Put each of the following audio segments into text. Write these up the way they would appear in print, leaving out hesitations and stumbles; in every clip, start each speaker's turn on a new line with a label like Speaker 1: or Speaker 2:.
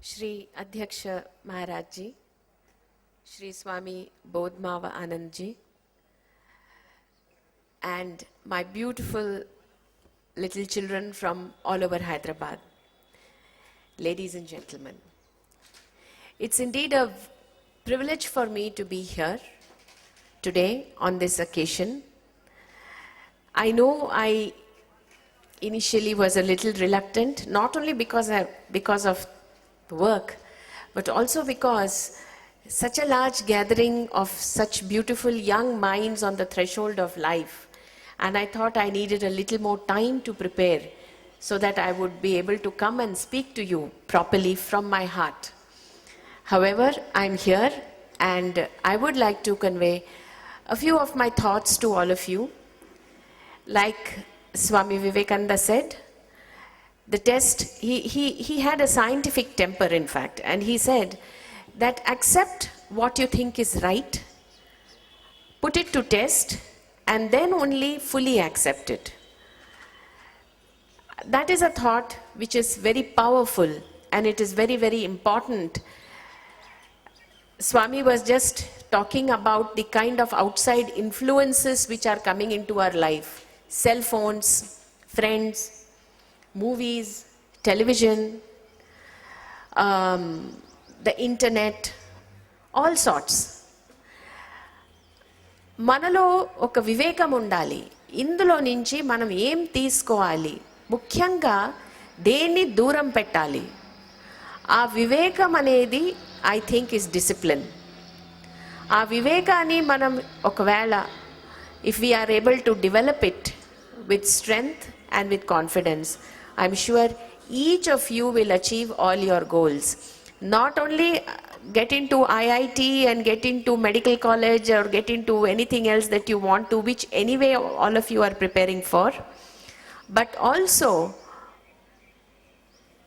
Speaker 1: Shri Adhyaksha Maharaj Ji, Shri Swami Bodhmava Anand Ji, and my beautiful little children from all over Hyderabad. Ladies and gentlemen, it's indeed a privilege for me to be here today on this occasion. I know I initially was a little reluctant, not only because of work, but also because such a large gathering of such beautiful young minds on the threshold of life, and I thought I needed a little more time to prepare so that I would be able to come and speak to you properly from my heart. However, I'm here and I would like to convey a few of my thoughts to all of you. Like Swami Vivekananda said, the test, he had a scientific temper, in fact, and he said that accept what you think is right, put it to test, and then only fully accept it. That is a thought which is very powerful and it is very, very important. Swami was just talking about the kind of outside influences which are coming into our life. Cell phones, friends, movies, television, the internet, all sorts. మనలో ఒక వివేకం ఉండాలి. ఇందులో నుంచి మనం ఏం తీసుకోవాలి, ముఖ్యంగా దేన్ని దూరం పెట్టాలి. ఆ వివేకం అనేది ఐ థింక్ ఇస్ డిసిప్లిన్. ఆ వివేకాన్ని మనం ఒకవేళ if we are able to develop it with strength and with confidence, I'm sure each of you will achieve all your goals. Not only get into IIT and get into medical college or get into anything else that you want to, which anyway all of you are preparing for, but also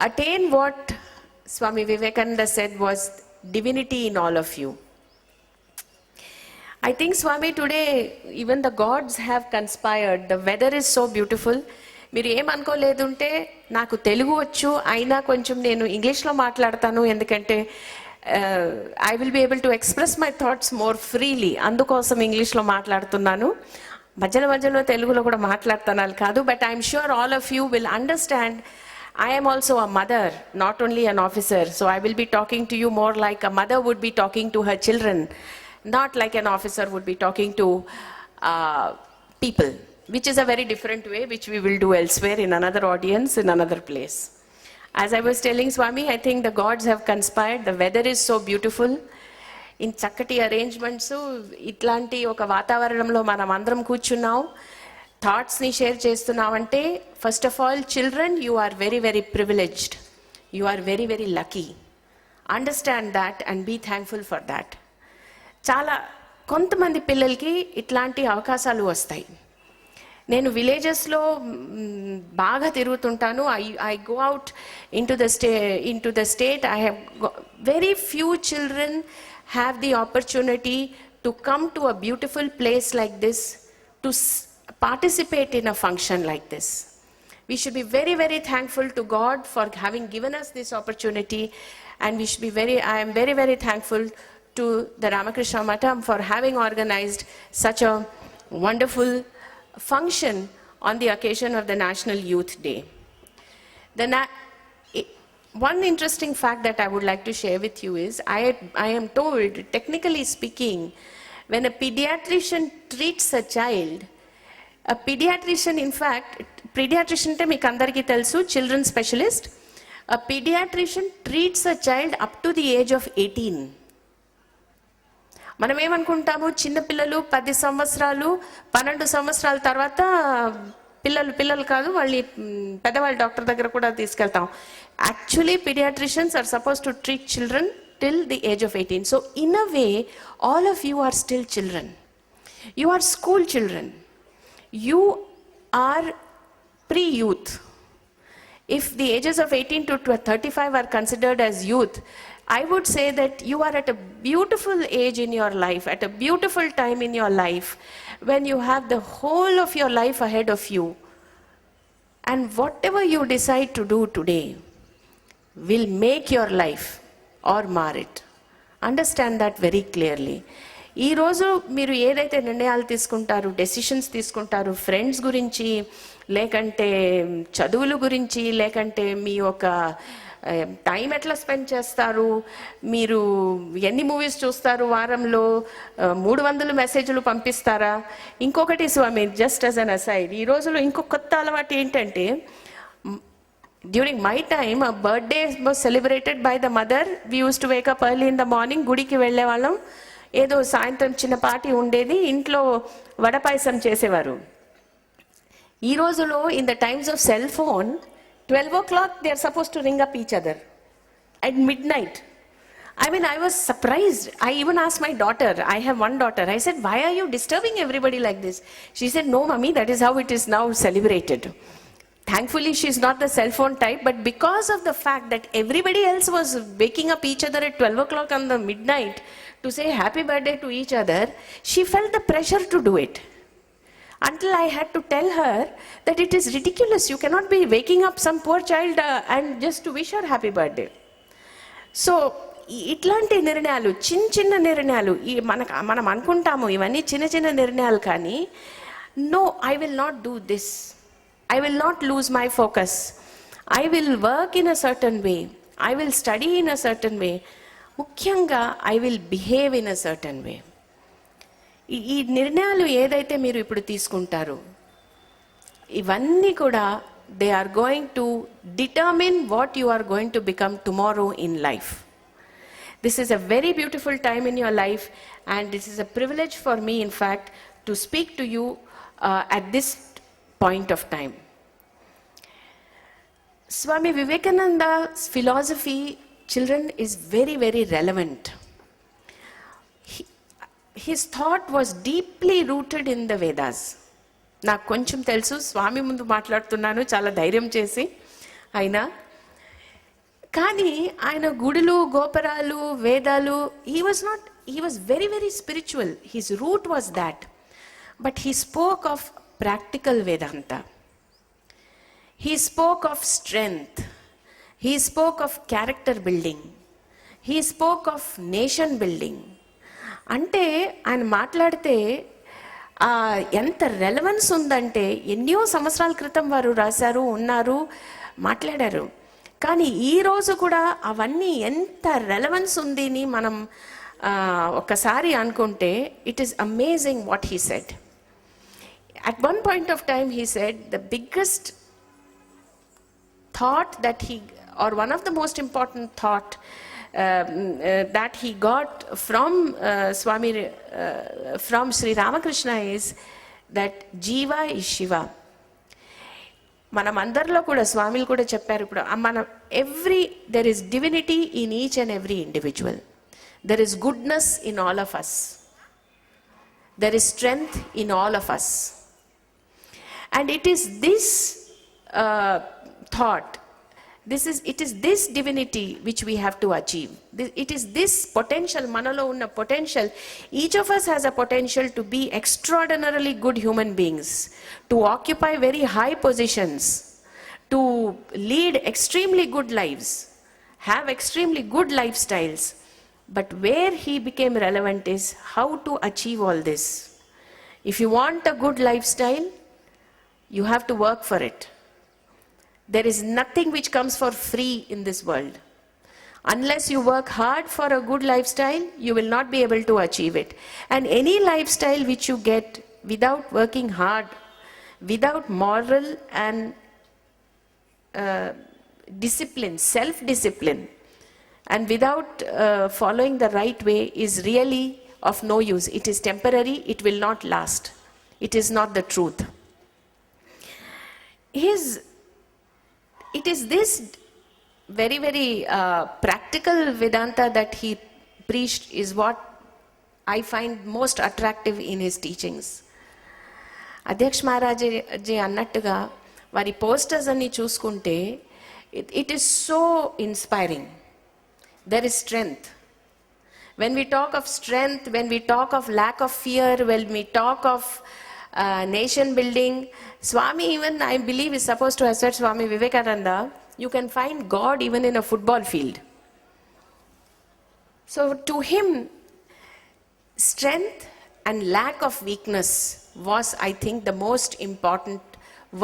Speaker 1: attain what Swami Vivekananda said was divinity in all of you. I think, Swami, today even the gods have conspired. The weather is so beautiful. మీరు ఏమనుకోలేదుంటే నాకు తెలుగు వచ్చు, అయినా కొంచెం నేను ఇంగ్లీష్లో మాట్లాడతాను, ఎందుకంటే I will be able to express my thoughts more freely. అందుకోసం ఇంగ్లీష్లో మాట్లాడుతున్నాను. మధ్యలో మధ్యలో తెలుగులో కూడా మాట్లాడుతున్నాను కాదు, but I'm sure all of you will understand. I am also a mother, not only an officer, so I will be talking to you more like a mother would be talking to her children, not like an officer would be talking to people, which is a very different way, which we will do elsewhere in another audience, in another place. As I was telling Swami, I think the gods have conspired. The weather is so beautiful. In చక్కటి arrangements, ఇట్లాంటి ఒక వాతావరణంలో మనం అందరం కూర్చున్నాం, థాట్స్ని share చేస్తున్నామంటే, first of all children, you are very very privileged, you are very very lucky. Understand that and be thankful for that. చాలా కొంతమంది పిల్లలకి ఇట్లాంటి అవకాశాలు వస్తాయి. నేను విలేజెస్లో బాగా తిరుగుతుంటాను. I go out into the state. I have very few children have the opportunity to come to a beautiful place like this, to participate in a function like this. We should be very, very thankful to God for having given us this opportunity, and we should be I am very, very thankful to the Ramakrishna Matham for having organized such a wonderful function on the occasion of the National Youth Day. One interesting fact that I would like to share with you is, I am told, technically speaking, when a pediatrician treats a child, a pediatrician, in fact, pediatrician ante meeku andariki telusu, children specialist, a pediatrician treats a child up to the age of 18. మనం ఏమనుకుంటాము, చిన్న పిల్లలు 10 సంవత్సరాలు 12 సంవత్సరాల తర్వాత పిల్లలు కాదు, వాళ్ళని పెద్దవాళ్ళ డాక్టర్ దగ్గర కూడా తీసుకెళ్తాం. Actually pediatricians are supposed to treat children till the age of 18. So in a way, all of you are still children. You are school children. You are pre-youth. If the ages of 18 to 35 are considered as youth, I would say that you are at a beautiful age in your life, at a beautiful time in your life, when you have the whole of your life ahead of you. And whatever you decide to do today, will make your life or mar it. Understand that very clearly. ఈరోజు మీరు ఏదైతే నిర్ణయాలు తీసుకుంటారు, decisions తీసుకుంటారు, friends గురించి, లేకంటే చదువుల గురించి, లేకంటే మీ యొక్క టైం ఎట్లా స్పెండ్ చేస్తారు, మీరు ఎన్ని మూవీస్ చూస్తారు వారంలో, 300 మెసేజ్లు పంపిస్తారా. ఇంకొకటి స్వామి, జస్ట్ యాజ్ అన్ అసైడ్, ఈ రోజులో ఇంకొక కొత్త అలవాటు ఏంటంటే, during my time a birthday was celebrated by the mother. We used to wake up early in the morning, గుడికి వెళ్ళే వాళ్ళం, ఏదో సాయంత్రం చిన్న పార్టీ ఉండేది, ఇంట్లో వడపాయసం చేసేవారు. ఈ రోజులో in the times of cell phone, 12 o'clock they are supposed to ring up each other at midnight. I mean, I was surprised. I even asked my daughter, I have one daughter, I said, why are you disturbing everybody like this? She said, no mummy, that is how it is now celebrated. Thankfully, she's not the cell phone type, but because of the fact that everybody else was waking up each other at 12 o'clock on the midnight to say happy birthday to each other, she felt the pressure to do it. Until I had to tell her that it is ridiculous. You cannot be waking up some poor child and just to wish her happy birthday. So, ఇట్లాంటి నిర్ణయాలు, చిన్న చిన్న నిర్ణయాలు, మనం అనుకుంటాము ఇవన్నీ చిన్న చిన్న నిర్ణయాలు, కానీ no, I will not do this. I will not lose my focus. I will work in a certain way. I will study in a certain way. ముఖ్యంగా I will behave in a certain way. ఈ నిర్ణయాలు ఏదైతే మీరు ఇప్పుడు తీసుకుంటారో, ఇవన్నీ కూడా they are going to determine what you are going to become tomorrow in life. This is a very beautiful time in your life, and this is a privilege for me, in fact, to speak to you at this point of time. Swami Vivekananda's philosophy, children, is very, very relevant. His thought was deeply rooted in the Vedas. నాకు కొంచెం తెలుసు, స్వామి ముందు మాట్లాడుతున్నాను చాలా ధైర్యం చేసి, అయినా కానీ ఆయన గుడులు, గోపురాలు, వేదాలు, he was very, very spiritual. His root was that. But he spoke of practical Vedanta. He spoke of strength. He spoke of character building. He spoke of nation building. అంటే ఆయన మాట్లాడితే ఎంత రెలవెన్స్ ఉందంటే, ఎన్నో సంవత్సరాల క్రితం వారు రాశారు, ఉన్నారు, మాట్లాడారు, కానీ ఈరోజు కూడా అవన్నీ ఎంత రెలవెన్స్ ఉంది అని మనం ఒకసారి అనుకుంటే, it is amazing what he said. At one point of time, he said the biggest thought that or one of the most important thought that he got from from Sri Ramakrishna is that Jiva is Shiva. మనం అందరిలో కూడా స్వామిలు కూడా చెప్పారు, ఇప్పుడు there is divinity in each and every individual. There is goodness in all of us. There is strength in all of us. And it is this thought, it is this divinity which we have to achieve. It is this potential, manalo unna potential. Each of us has a potential to be extraordinarily good human beings, to occupy very high positions, to lead extremely good lives, have extremely good lifestyles. But where he became relevant is how to achieve all this. If you want a good lifestyle, you have to work for it. There is nothing which comes for free in this world. Unless you work hard for a good lifestyle, you will not be able to achieve it. And any lifestyle which you get without working hard, without moral and discipline, self-discipline, and without following the right way is really of no use. It is temporary, it will not last. It is not the truth. It is this very, very practical Vedanta that he preached is what I find most attractive in his teachings. అధ్యక్ష మహారాజీ అన్నట్టుగా వారి posters అన్ని చూసుకుంటే it is so inspiring. There is strength. When we talk of strength, when we talk of lack of fear, when we talk of nation building, Swami, even I believe, is supposed to have said, Swami Vivekananda, you can find God even in a football field. So to him, strength and lack of weakness was, I think, the most important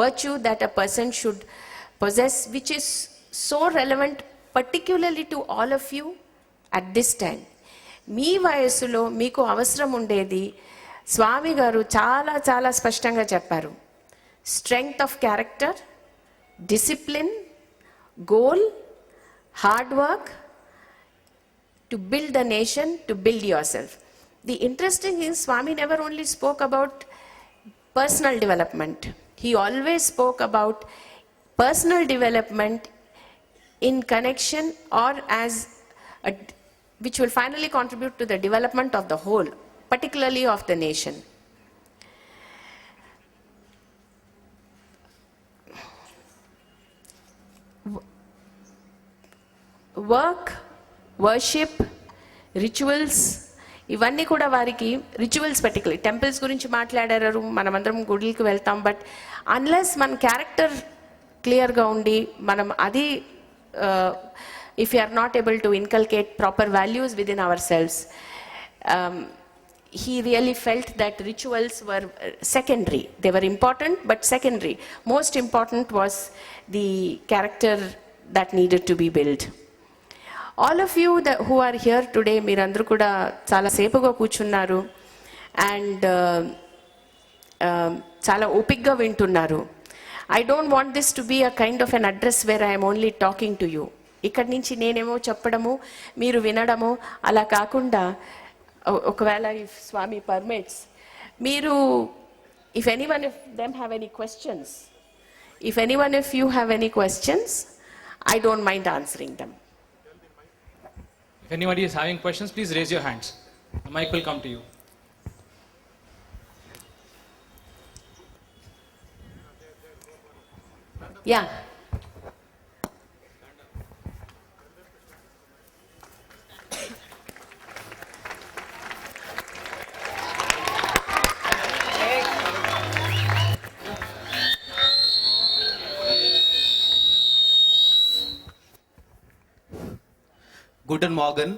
Speaker 1: virtue that a person should possess, which is so relevant particularly to all of you at this time. మీ వయస్సులో మీకు అవసరం ఉండేది స్వామి గారు చాలా చాలా స్పష్టంగా చెప్పారు. Strength of character, discipline, goal, hard work, to build the nation, to build yourself. The interesting thing is, Swami never only spoke about personal development. He always spoke about personal development in connection or as which will finally contribute to the development of the whole, particularly of the nation. Work, worship, rituals, ఇవన్నీ కూడా వారికి rituals particular temples గురించి మాట్లాడారు, మనమందరం గుడికి వెళ్తాం. But unless మన character క్లియర్గా ఉండి మనం అది if you are not able to inculcate proper values within ourselves, he really felt that rituals were secondary. They were important but secondary. Most important was the character that needed to be built. All of you who are here today, మీరందరూ కూడా చాలా సేపుగా కూర్చున్నారు and చాలా ఓపిక్గా వింటున్నారు. I don't want this to be a kind of an address where I am only talking to you. ఇక్కడి నుంచి నేనేమో చెప్పడము మీరు వినడము అలా కాకుండా, ఒకవేళ if Swami permits, మీరు if anyone of them have any questions, if anyone of you have any questions, I don't mind answering them.
Speaker 2: If anybody is having questions, please raise your hands. The mic will come to you.
Speaker 1: Yeah.
Speaker 3: Guten Morgen.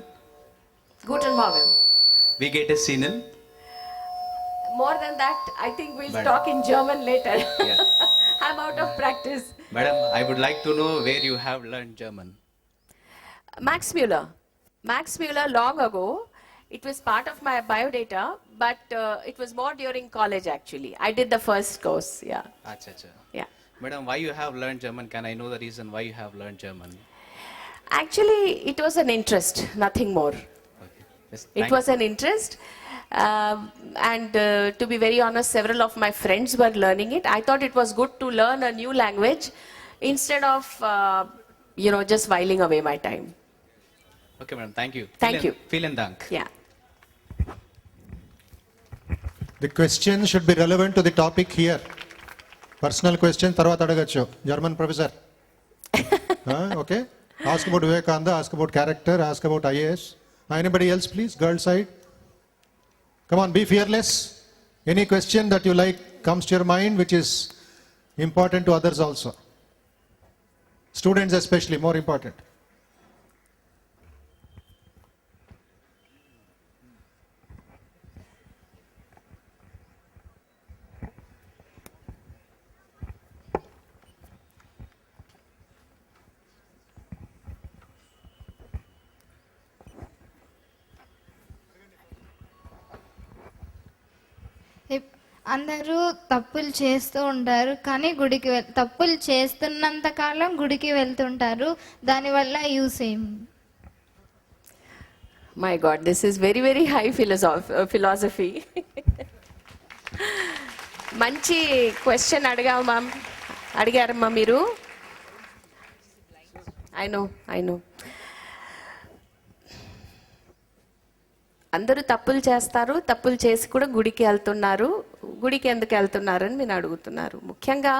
Speaker 1: Guten Morgen.
Speaker 3: Wie geht es Ihnen?
Speaker 1: More than that, I think we'll talk in German later.
Speaker 3: Yeah.
Speaker 1: I'm out of practice.
Speaker 3: Madam, I would like to know where you have learned German.
Speaker 1: Max Muller. Max Muller, long ago, it was part of my biodata, but it was more during college actually. I did the first course, yeah.
Speaker 3: Acha.
Speaker 1: Yeah.
Speaker 3: Madam, why you have learned German? Can I know the reason why you have learned German?
Speaker 1: Actually, it was an interest, nothing more.
Speaker 3: Okay. Yes,
Speaker 1: It was an interest. And to be very honest, several of my friends were learning it. I thought it was good to learn a new language instead of, just whiling away my time.
Speaker 3: Okay, madam. Thank you.
Speaker 1: Thank you.
Speaker 3: Vielen Dank.
Speaker 1: Yeah.
Speaker 4: The question should be relevant to the topic here. Personal question, తర్వాత అడగచ్చు. German professor. Okay. Ask about Vivekananda, ask about character, ask about IAS. Anybody else, please? Girl side. Come on, be fearless. Any question that you like comes to your mind, which is important to others also. Students especially, more important.
Speaker 5: అందరూ తప్పులు చేస్తూ ఉంటారు, కానీ తప్పులు చేస్తున్నంత కాలం గుడికి వెళ్తుంటారు. దానివల్ల use ఏం?
Speaker 1: My God, this is very, very high philosophy. మంచి క్వశ్చన్ అడిగారమ్మా మీరు. I know. అందరూ తప్పులు చేస్తారు, తప్పులు చేసి కూడా గుడికి వెళ్తున్నారు. గుడికి ఎందుకు వెళ్తున్నారు అని మీరు అడుగుతున్నారు. ముఖ్యంగా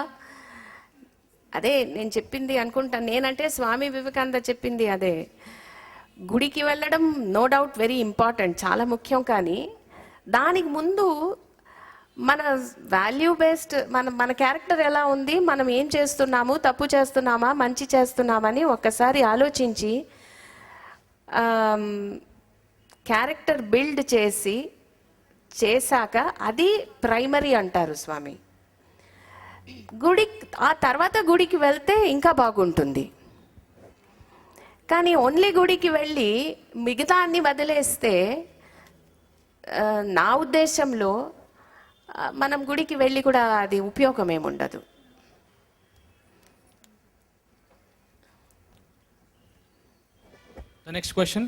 Speaker 1: అదే నేను చెప్పింది అనుకుంటాను. నేనంటే స్వామి వివేకానంద చెప్పింది అదే. గుడికి వెళ్ళడం నో డౌట్ వెరీ ఇంపార్టెంట్, చాలా ముఖ్యం. కానీ దానికి ముందు మన వాల్యూ బేస్డ్ మన క్యారెక్టర్ ఎలా ఉంది, మనం ఏం చేస్తున్నాము, తప్పు చేస్తున్నామా, మంచి చేస్తున్నామని ఒక్కసారి ఆలోచించి క్యారెక్టర్ బిల్డ్ చేశాక అది ప్రైమరీ అంటారు స్వామి. ఆ తర్వాత గుడికి వెళ్తే ఇంకా బాగుంటుంది. కానీ ఓన్లీ గుడికి వెళ్ళి మిగతా అన్ని వదిలేస్తే నా ఉద్దేశంలో మనం గుడికి వెళ్ళి కూడా అది ఉపయోగం ఏముండదు.
Speaker 2: The next question.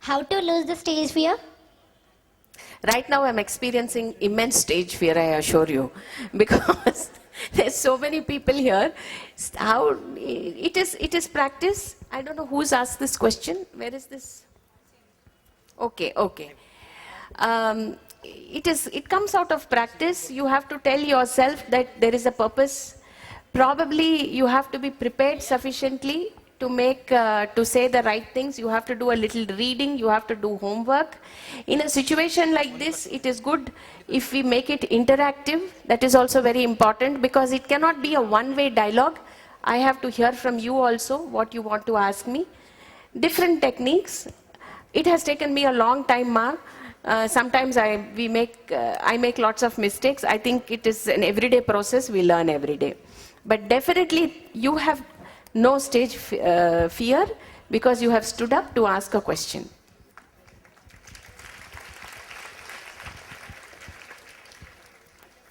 Speaker 6: How to lose the stage fear?
Speaker 1: Right now I'm experiencing immense stage fear, I assure you, because there's so many people here. How it is practice. I don't know who's asked this question. Where is this? Okay. It comes out of practice. You have to tell yourself that there is a purpose. Probably you have to be prepared sufficiently to say the right things. You have to do a little reading. You have to do homework. In a situation like this, it is good if we make it interactive. That is also very important, because it cannot be a one-way dialogue. I have to hear from you also what you want to ask me. Different techniques. It has taken me a long time, Ma. Sometimes I make lots of mistakes. I think it is an everyday process. We learn every day. But definitely you have no stage fear, because you have stood up to ask a question.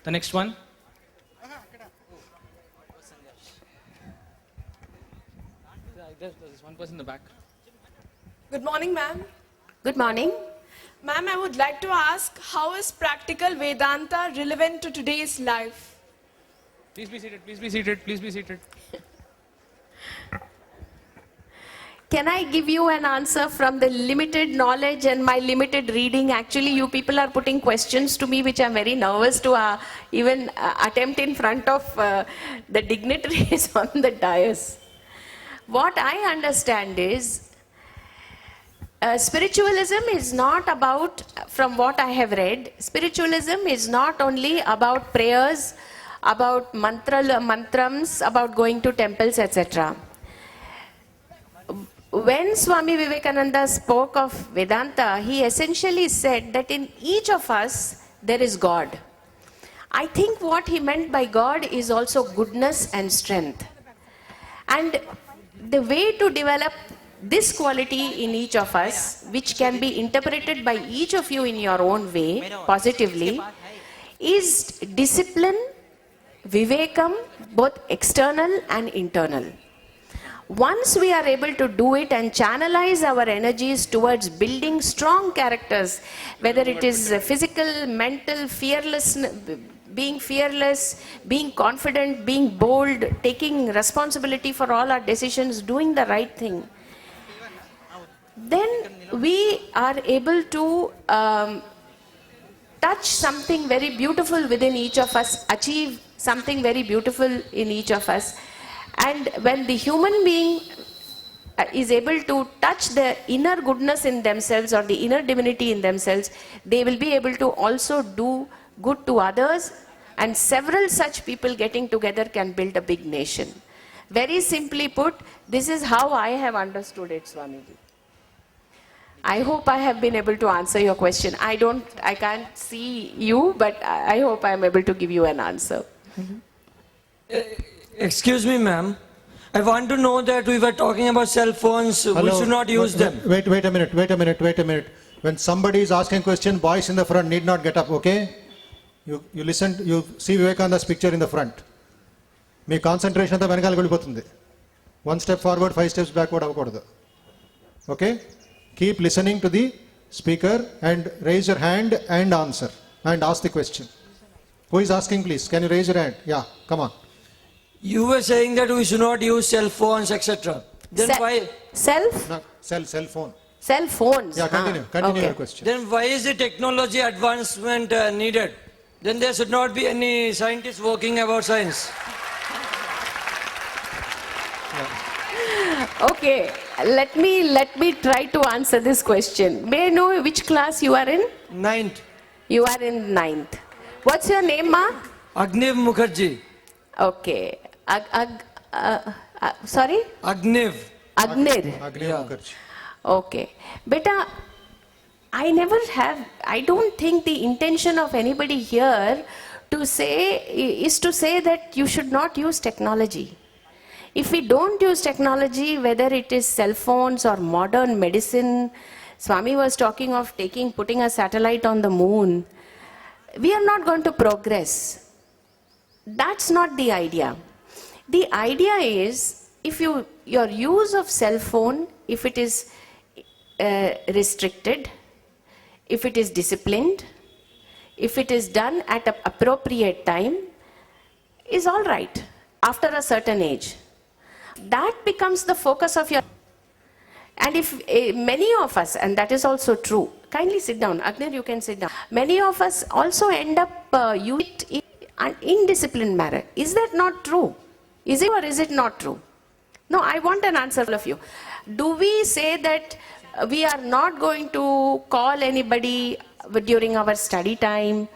Speaker 2: The next one. There's one person in the back.
Speaker 7: Good morning, ma'am.
Speaker 1: Good morning.
Speaker 7: Ma'am, I would like to ask, how is practical Vedanta relevant to today's life?
Speaker 2: Please be seated. Please be seated. Please be seated.
Speaker 1: Can I give you an answer from the limited knowledge and my limited reading? Actually, you people are putting questions to me which I'm very nervous to even attempt in front of the dignitaries on the dais. What I understand is, spiritualism is not about, from what I have read, spiritualism is not only about prayers, about mantrams, about going to temples, etc. When Swami Vivekananda spoke of Vedanta, he essentially said that in each of us there is God. I think what he meant by God is also goodness and strength. And the way to develop this quality in each of us, which can be interpreted by each of you in your own way, positively, is discipline, vivekam, both external and internal. Once we are able to do it and channelize our energies towards building strong characters, whether it is physical, mental, being fearless, being confident, being bold, taking responsibility for all our decisions, doing the right thing, then we are able to touch something very beautiful within each of us, achieve something very beautiful in each of us. And when the human being is able to touch the inner goodness in themselves or the inner divinity in themselves, they will be able to also do good to others, and several such people getting together can build a big nation. Very simply put, this is how I have understood it, Swamiji. I hope I have been able to answer your question. I can't see you, but I hope I am able to give you an answer.
Speaker 8: Excuse me, ma'am. I want to know that we were talking about cell phones. We
Speaker 4: Hello?
Speaker 8: should not use them.
Speaker 4: Wait a minute. When somebody is asking a question, boys in the front need not get up, okay? You listen, you see Vivekananda's picture in the front. Me concentration అంతా వెనకాల వెళ్ళిపోతుంది. 1 step forward, 5 steps backward అవ్వకూడదు. Okay? Keep listening to the speaker and raise your hand and answer and ask the question. Who is asking, please? Can you raise your hand? Yeah, come on.
Speaker 8: You were saying that we should not use cell phones, etc. Then why?
Speaker 1: Cell
Speaker 4: phone.
Speaker 1: Cell phones.
Speaker 4: Yeah, continue
Speaker 1: Okay.
Speaker 4: your question.
Speaker 8: Then why is the technology advancement needed? Then there should not be any scientists working about science.
Speaker 1: Okay, let me try to answer this question. May I know which class you are in?
Speaker 8: Ninth,
Speaker 1: You are in ninth. What's your name, ma?
Speaker 8: Agniv Mukherjee.
Speaker 1: Okay. Sorry?
Speaker 8: Agniv.
Speaker 1: Agnir.
Speaker 4: Agni
Speaker 8: Yeah.
Speaker 4: Mukherjee.
Speaker 1: Okay. Beta, I don't think the intention of anybody here is to say that you should not use technology. If we don't use technology, whether it is cell phones or modern medicine, Swami was talking of putting a satellite on the moon, we are not going to progress. That's not the idea. The idea is, if your use of cell phone, if it is restricted, if it is disciplined, if it is done at an appropriate time, is all right after a certain age. That becomes the focus of your. And if many of us, and that is also true, kindly sit down. Agnir, you can sit down. Many of us also end up using it in an indisciplined manner. Is that not true? Is it or is it not true? No, I want an answer of you. Do we say that we are not going to call anybody during our study time?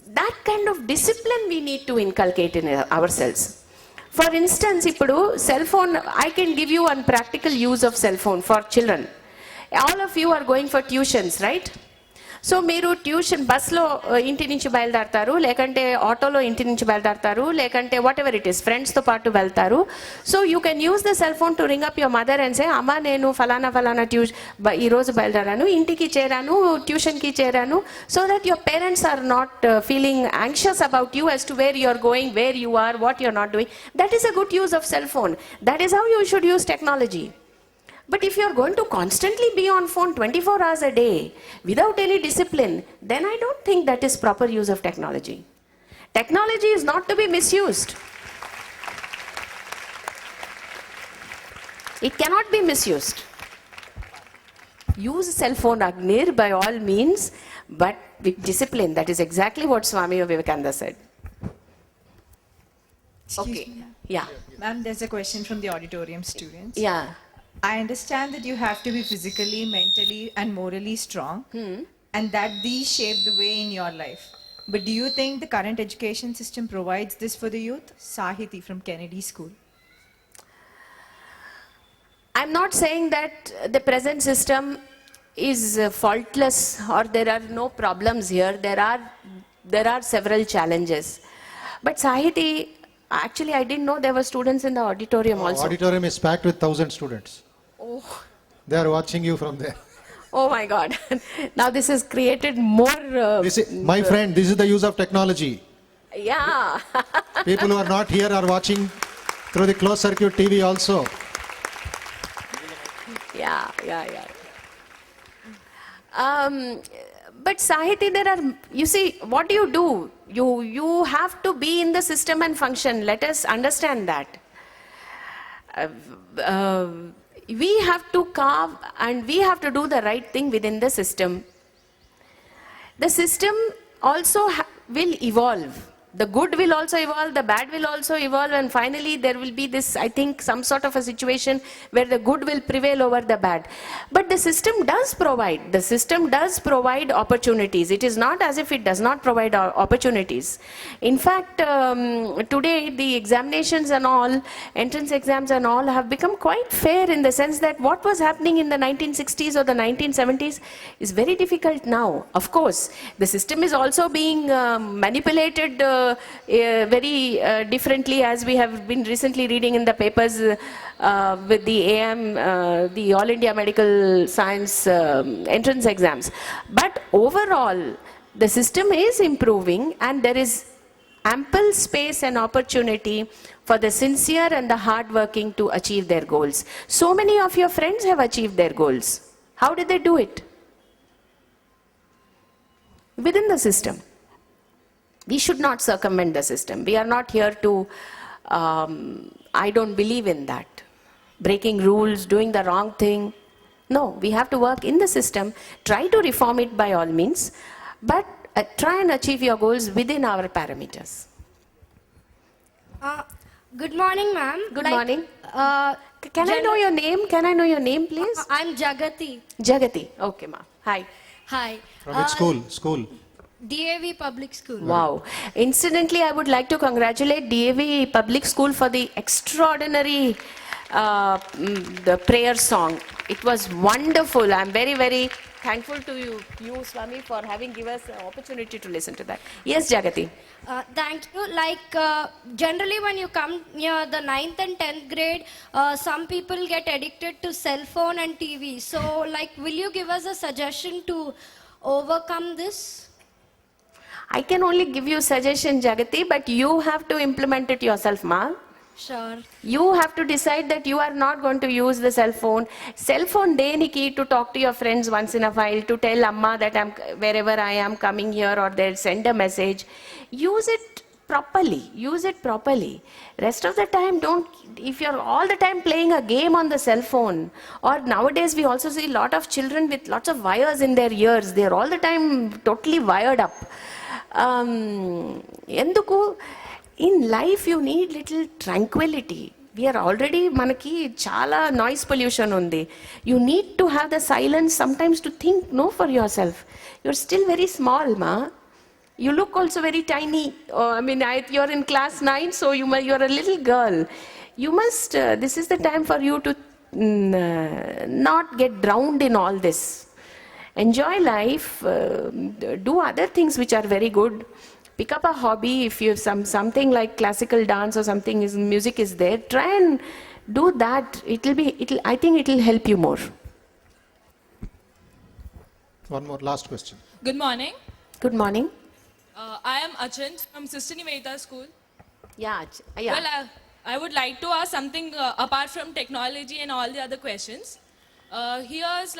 Speaker 1: That kind of discipline we need to inculcate in ourselves. For instance, ippudu cell phone, I can give you one practical use of cell phone for children. All of you are going for tuitions, right? So మీరు tuition బస్లో ఇంటి నుంచి బయలుదేరతారు, లేకంటే ఆటోలో ఇంటి నుంచి బయలుదేరతారు, లేకంటే what ever it is ఫ్రెండ్స్తో పాటు వెళ్తారు. So you can use the cell phone to ring up your mother and say, అమ్మ నేను ఫలానా ఈరోజు బయలుదేరాను, ఇంటికి చేరాను, ట్యూషన్కి చేరాను, so that your parents are not feeling anxious about you as to where you are going, where you are, what you are not doing. That is a good use of cell phone. That is how you should use technology. But if you are going to constantly be on phone 24 hours a day without any discipline, then I don't think that is proper use of technology. Technology is not to be misused. It cannot be misused. Use cell phone, Agnir, by all means, but with discipline. That is exactly what Swami Vivekananda said. Okay. Yeah.
Speaker 6: Ma'am, there's a question from the auditorium students.
Speaker 1: Yeah.
Speaker 6: I understand that you have to be physically, mentally, and morally strong, and that these shape the way in your life. But do you think the current education system provides this for the youth? Sahiti from Kennedy School.
Speaker 1: I'm not saying that the present system is faultless or there are no problems here. There are several challenges. But Sahiti, actually I didn't know there were students in the auditorium also.
Speaker 4: Auditorium is packed with 1,000 students.
Speaker 1: Oh.
Speaker 4: They are watching you from there.
Speaker 1: Oh my God. Now this has created more.
Speaker 4: My friend, this is the use of technology.
Speaker 1: Yeah.
Speaker 4: People who are not here are watching through the closed circuit TV also.
Speaker 1: Yeah. But Sahiti, you see, what do? You have to be in the system and function. Let us understand that. We have to carve and we have to do the right thing within the system. The system also will evolve. The good will also evolve, the bad will also evolve, and finally there will be this, I think, some sort of a situation where the good will prevail over the bad. But the system does provide opportunities. It is not as if it does not provide opportunities. In fact, today the examinations and all, entrance exams and all have become quite fair in the sense that what was happening in the 1960s or the 1970s is very difficult now. Of course, the system is also being manipulated very differently, as we have been recently reading in the papers with the AM, the All India Medical Science entrance exams. But overall, the system is improving and there is ample space and opportunity for the sincere and the hardworking to achieve their goals. So many of your friends have achieved their goals. How did they do it? Within the system. We should not circumvent the system. We are not here to, I don't believe in that. Breaking rules, doing the wrong thing. No, we have to work in the system, try to reform it by all means, but try and achieve your goals within our parameters.
Speaker 9: Good morning, ma'am.
Speaker 1: Good morning. Can I know your name? Can I know your name, please?
Speaker 9: I'm Jagati.
Speaker 1: Jagati. Okay, ma. Hi.
Speaker 9: Hi.
Speaker 4: From which school? School.
Speaker 9: DAV Public School.
Speaker 1: Wow. Incidentally, I would like to congratulate DAV Public School for the extraordinary the prayer song. It was wonderful. I'm very, very thankful to you, Swami, for having given us an opportunity to listen to that. Yes, Jagati.
Speaker 9: Thank you. Generally, when you come near the 9th and 10th grade, some people get addicted to cell phone and TV. So, will you give us a suggestion to overcome this?
Speaker 1: I can only give you suggestion, Jagati, but you have to implement it yourself, ma.
Speaker 9: Sure.
Speaker 1: You have to decide that you are not going to use the cell phone. Cell phone deniki to talk to your friends once in a while, to tell Amma that I'm wherever I am coming here, or they'll send a message. Use it properly. Use it properly. Rest of the time, don't. If you're all the time playing a game on the cell phone, or nowadays we also see a lot of children with lots of wires in their ears. They're all the time totally wired up. ఎందుకు in life you need little tranquility. We are already manaki chala noise pollution undi. You need to have the silence sometimes to think no for yourself. You're still very small, ma. You look also very tiny. You're in class 9, so you're a little girl. You must, this is the time for you to not get drowned in all this. Enjoy life, do other things which are very good. Pick up a hobby. If you have something like classical dance or something, music is there, try and do that. I think it'll help you more.
Speaker 4: One more last question.
Speaker 10: Good morning.
Speaker 1: Good morning.
Speaker 10: I am Achint from Sister Nivedita School.
Speaker 1: Yeah.
Speaker 10: Well, I would like to ask something apart from technology and all the other questions. Here's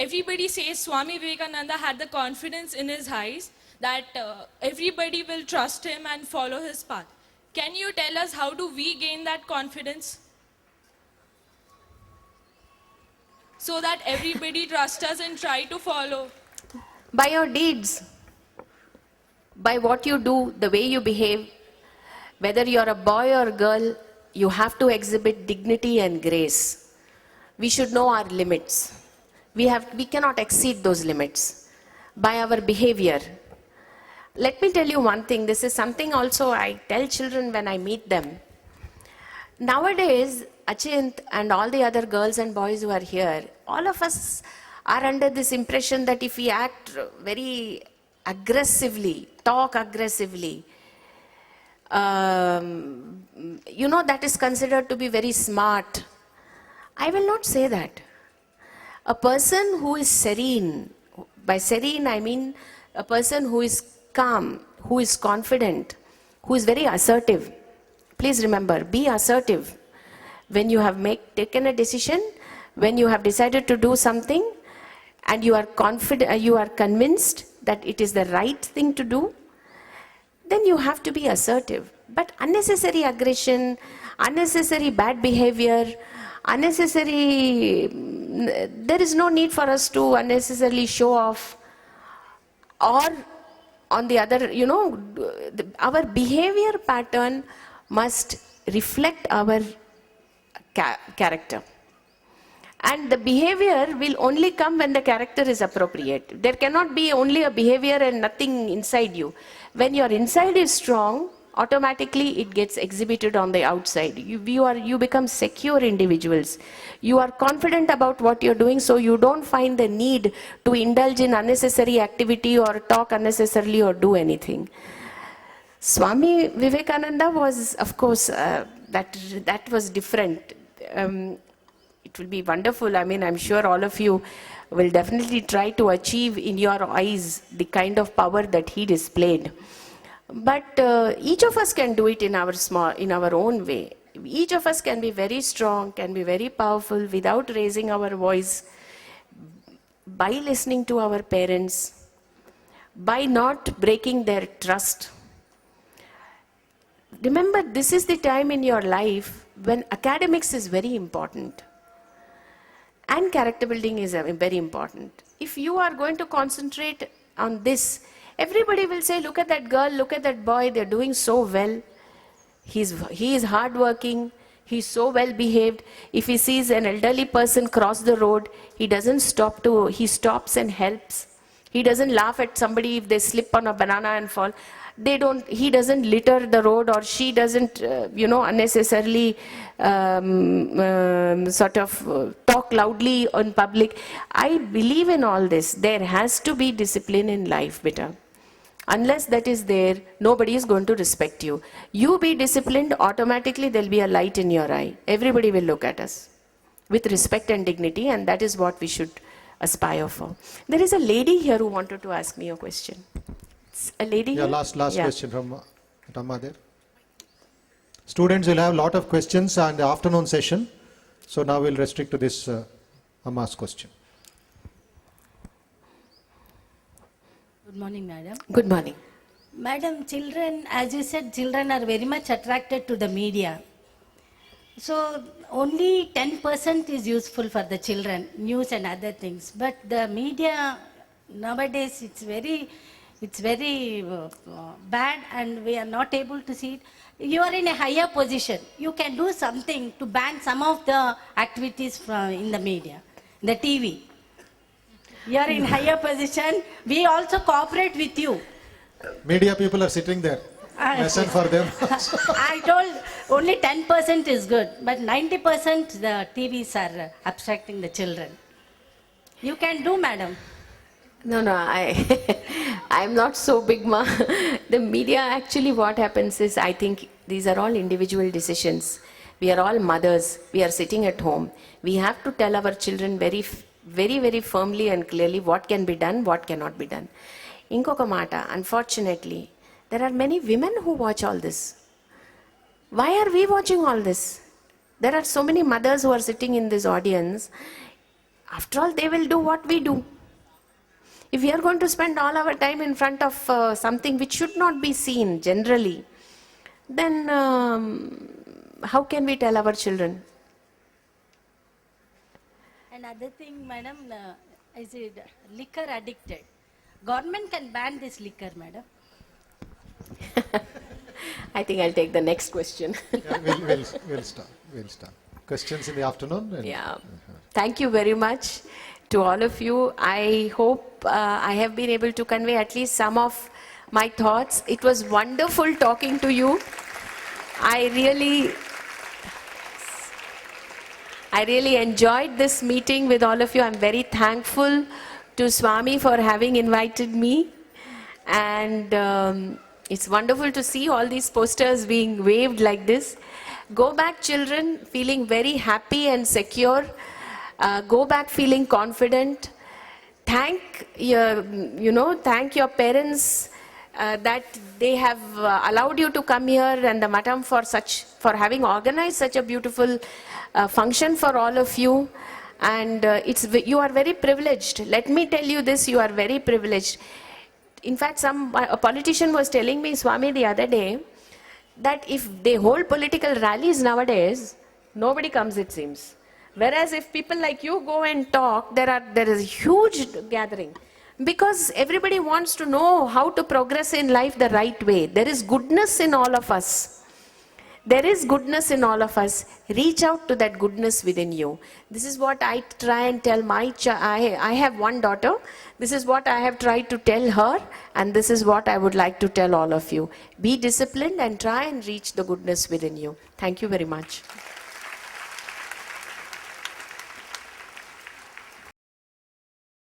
Speaker 10: everybody says Swami Vivekananda had the confidence in his eyes that everybody will trust him and follow his path. Can you tell us how do we gain that confidence? So that everybody trusts us and try to follow.
Speaker 1: By your deeds. By what you do, the way you behave. Whether you're a boy or girl, you have to exhibit dignity and grace. We should know our limits. We cannot exceed those limits. By our behavior. Let me tell you one thing. This is something also I tell children when I meet them. Nowadays, Achint and all the other girls and boys who are here, all of us are under this impression that if we act very aggressively, talk aggressively, that is considered to be very smart. I will not say that. A person who is serene, by serene I mean a person who is calm, who is confident, who is very assertive. Please remember, be assertive. When you have taken a decision, when you have decided to do something, and you are confident, you are convinced that it is the right thing to do, then you have to be assertive. But unnecessary aggression, unnecessary bad behavior, there is no need for us to unnecessarily show off. Or on the other, our behavior pattern must reflect our character. And the behavior will only come when the character is appropriate. There cannot be only a behavior and nothing inside you. When your inside is strong, automatically it gets exhibited on the outside. You become secure individuals. You are confident about what you're doing, so you don't find the need to indulge in unnecessary activity or talk unnecessarily or do anything. Swami Vivekananda was, of course, that was different. It will be wonderful. I'm sure all of you will definitely try to achieve in your eyes the kind of power that he displayed. But each of us can do it in our own way. Each of us can be very strong, can be very powerful without raising our voice, by listening to our parents, by not breaking their trust. Remember, this is the time in your life when academics is very important. And character building is very important. If you are going to concentrate on this, everybody will say, look at that girl, look at that boy, they're doing so well. He is hardworking, He's so well behaved. If he sees an elderly person cross the road, he doesn't stop he stops and helps. He doesn't laugh at somebody if they slip on a banana and fall. He doesn't litter the road, or she doesn't, unnecessarily talk loudly in public. I believe in all this. There has to be discipline in life, beta. Unless that is there, nobody is going to respect you. You be disciplined, automatically there'll be a light in your eye. Everybody will look at us with respect and dignity, and that is what we should aspire for. There is a lady here who wanted to ask me a question. A lady
Speaker 4: Yeah,
Speaker 1: here?
Speaker 4: last question from Ramma there. Students will have a lot of questions on the afternoon session. So now we'll restrict to this Amma's question.
Speaker 11: Good morning, madam.
Speaker 1: Good morning.
Speaker 11: Madam, children, as you said, children are very much attracted to the media. So only 10% is useful for the children, news and other things. But the media nowadays, it's very bad, and we are not able to see it. You are in a higher position. You can do something to ban some of the activities in the media, the TV. You are in higher position. We also cooperate with you.
Speaker 4: Media people are sitting there. Lesson for them.
Speaker 11: I told only 10% is good, but 90% the TVs are abstracting the children. You can do, madam.
Speaker 1: No, I'm not so big, ma. The media, actually what happens is, I think these are all individual decisions. We are all mothers. We are sitting at home. We have to tell our children very, very firmly and clearly what can be done, what cannot be done. Inkoka mata, unfortunately, there are many women who watch all this. Why are we watching all this? There are so many mothers who are sitting in this audience. After all, they will do what we do. If we are going to spend all our time in front of something which should not be seen generally, then how can we tell our children?
Speaker 11: Another thing, madam, is it liquor addicted? Government can ban this liquor, madam.
Speaker 1: I think I'll take the next question.
Speaker 4: Yeah, we'll start. Questions in the afternoon?
Speaker 1: Yeah. Thank you very much to all of you. I hope I have been able to convey at least some of my thoughts. It was wonderful talking to you. I really enjoyed this meeting with all of you. I'm very thankful to Swami for having invited me. And it's wonderful to see all these posters being waved like this. Go back, children, feeling very happy and secure. Go back feeling confident. Thank your parents that they have allowed you to come here, and the Matam for having organized such a beautiful function for all of you. And you are very privileged. Let me tell you this, you are very privileged. In fact, a politician was telling me, Swami, the other day, that if they hold political rallies nowadays, nobody comes, it seems. Whereas if people like you go and talk, there is a huge gathering. Because everybody wants to know how to progress in life the right way. There is goodness in all of us. There is goodness in all of us. Reach out to that goodness within you. This is what I try and tell I have one daughter. This is what I have tried to tell her, and this is what I would like to tell all of you. Be disciplined and try and reach the goodness within you. Thank you very much.